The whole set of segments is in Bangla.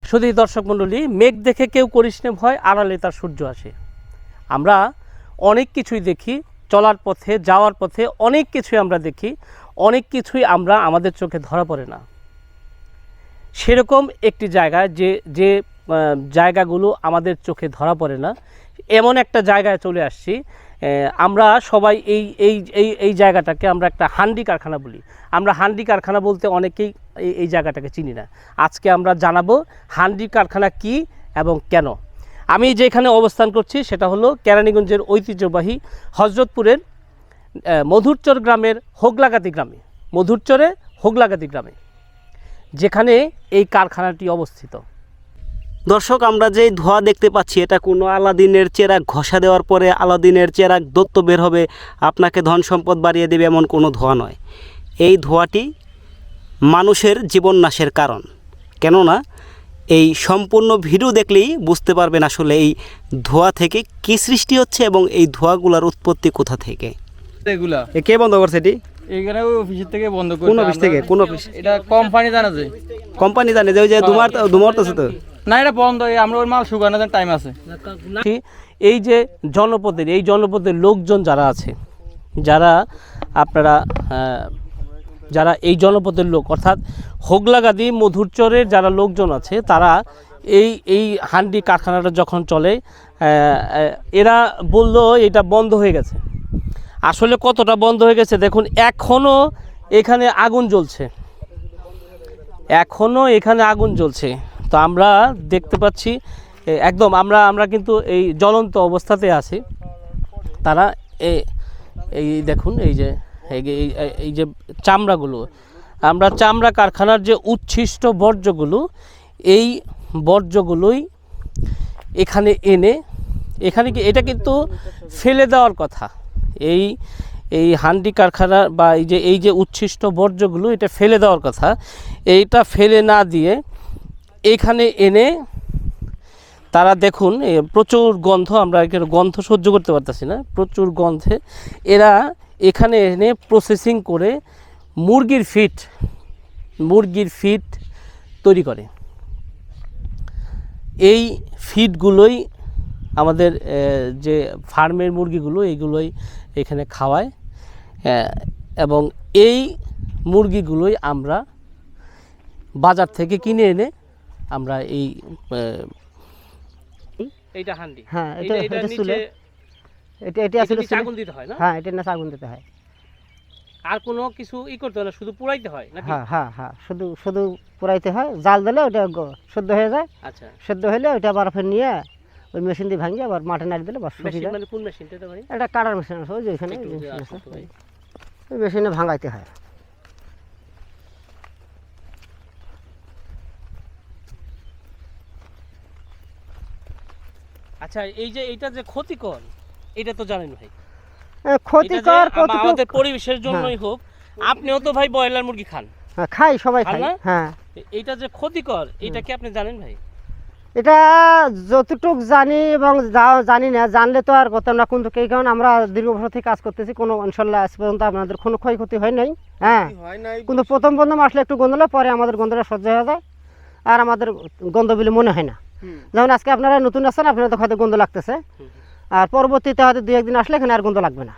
শুধু দর্শক মণ্ডলী, মেঘ দেখে কেউ করিস না ভয়, আড়ালে তার সূর্য আসে। আমরা অনেক কিছুই দেখি, চলার পথে যাওয়ার পথে অনেক কিছুই আমরা দেখি, অনেক কিছুই আমরা আমাদের চোখে ধরা পড়ে না। সেরকম একটি জায়গায় যে জায়গাগুলো আমাদের চোখে ধরা পড়ে না, এমন একটা জায়গায় চলে আসছি। আমরা সবাই এই জায়গাটাকে আমরা একটা হান্ডি কারখানা বলি। আমরা হান্ডি কারখানা বলতে অনেকেই এই জায়গাটাকে চিনি না। আজকে আমরা জানাবো হান্ডি কারখানা কি এবং কেন। আমি যেখানে অবস্থান করছি সেটা হলো কেরানীগঞ্জের ঐতিহ্যবাহী হজরতপুরের মধুরচর গ্রামের হোগলাগাতি গ্রামে, মধুরচরে হোগলাগাতি গ্রামে, যেখানে এই কারখানাটি অবস্থিত। দর্শক, আমরা যে ধোঁয়া দেখতে পাচ্ছি এটা কোনো আলাদিনের চেরাগ ঘষা দেওয়ার পরে আলাদিনের চেরাগ দত্ত বের হবে, আপনাকে ধন সম্পদ বাড়িয়ে দেবে, এমন কোনো ধোঁয়া নয়। এই ধোঁয়াটি মানুষের জীবন নাশের কারণ। কেননা এই সম্পূর্ণ ভিডিও দেখলেই বুঝতে পারবেন আসলে এই ধোঁয়া থেকে কী সৃষ্টি হচ্ছে এবং এই ধোঁয়াগুলোর উৎপত্তি কোথা থেকে। এগুলা কে বন্ধ করছে এটি? এখানে অফিসের থেকে বন্ধ করে। কোন অফিস থেকে? কোন অফিস? এটা কোম্পানি জানা যায়। কোম্পানি জানে যে ওই যে ধুমারতেছে তো না, এটা বন্ধ। আমরা ওই মাল শুকানোর টাইম আছে। এই যে জনপদের লোকজন যারা আছে, যারা এই লোক অর্থাৎ হোগলাগাদি মধুরচরের যারা লোকজন আছে, তারা এই হান্ডি কারখানাটা যখন চলে, এরা বললো এটা বন্ধ হয়ে গেছে। আসলে কতটা বন্ধ হয়ে গেছে দেখুন, এখনও এখানে আগুন জ্বলছে, তো আমরা দেখতে পাচ্ছি একদম আমরা কিন্তু এই জ্বলন্ত অবস্থাতে আছি। তারা এই দেখুন এই যে চামড়াগুলো, আমরা চামড়া কারখানার যে উচ্ছিষ্ট এই বর্জ্যগুলোই এখানে এনে এটা কিন্তু ফেলে দেওয়ার কথা। এই হান্ডি কারখানা বা এই যে উচ্ছিষ্ট বর্জ্যগুলো এটা ফেলে দেওয়ার কথা, এইটা ফেলে না দিয়ে এখানে এনে তারা দেখুন প্রচুর গন্ধ, আমরা এখানে গন্ধ সহ্য করতে পারতেছি না, প্রচুর গন্ধে এরা এখানে এনে প্রসেসিং করে মুরগির ফিড তৈরি করে। এই ফিডগুলোই আমাদের যে ফার্মের মুরগিগুলো এইগুলোই এখানে খাওয়ায়, এবং এই মুরগিগুলোই আমরা বাজার থেকে কিনে এনে আমরা এইটা হান্ডি, হ্যাঁ, এটা নিচে এটা আসলে আগুন দিতে হয় না? হ্যাঁ, এটা না আগুন দিতে হয়। আর কোনো কিছু করতে হয় না, শুধু পুরাইতে হয় নাকি? হ্যাঁ, শুধু পুরাইতে হয়। জাল দিলে ওটা সেদ্ধ হয়ে যায়। আচ্ছা, সেদ্ধ হলে ওইটা আবার ফের নিয়ে ওই মেশিন দিয়ে ভাঙিয়ে আবার মাঠে নাড়ি দিলে বাস শুকিয়ে যায়। মানে কোন মেশিনটা এটা ভাই? এটা কাটার মেশিন আছে, ওই যে ওইখানে ওই মেশিনে ভাঙাইতে হয়। আচ্ছা, এইটা যে ক্ষতিকর, এটা তো জানেন ভাই। ক্ষতিকর আমাদের পরিবেশের জন্যই হোক, আপনিও তো ভাই ব্রয়লার মুরগি খান। খাই, সবাই খায়। হ্যাঁ, এইটা যে ক্ষতিকর, এটা কি আপনি জানেন ভাই? এটা যতটুক জানি এবং জানি না, জানলে তো আর কথা না। কিন্তু এই কারণে আমরা দীর্ঘ বছর থেকে কাজ করতেছি, কোনো ইনশাল্লাহ আজ পর্যন্ত আপনাদের কোনো ক্ষয়ক্ষতি হয় নাই। হ্যাঁ, কিন্তু প্রথম আসলে একটু গন্ধ, পরে আমাদের গন্ধটা সহ্য হয়ে যায়, আর আমাদের গন্ধ বলে মনে হয় না। যেমন আজকে আপনারা নতুন আসছেন, আপনারা তো হয়তো গন্ধ লাগতেছে, আর পরবর্তীতে হয়তো 2-1 দিন আসলে এখানে আর গন্ধ লাগবে না।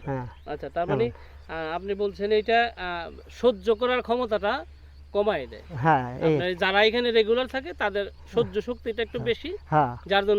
হ্যাঁ, আচ্ছা, তার মানে আপনি বলছেন এটা সহ্য করার ক্ষমতাটা কমায় দেয়। হ্যাঁ, যারা এখানে রেগুলার থাকে তাদের সহ্য শক্তিটা একটু বেশি, যার জন্য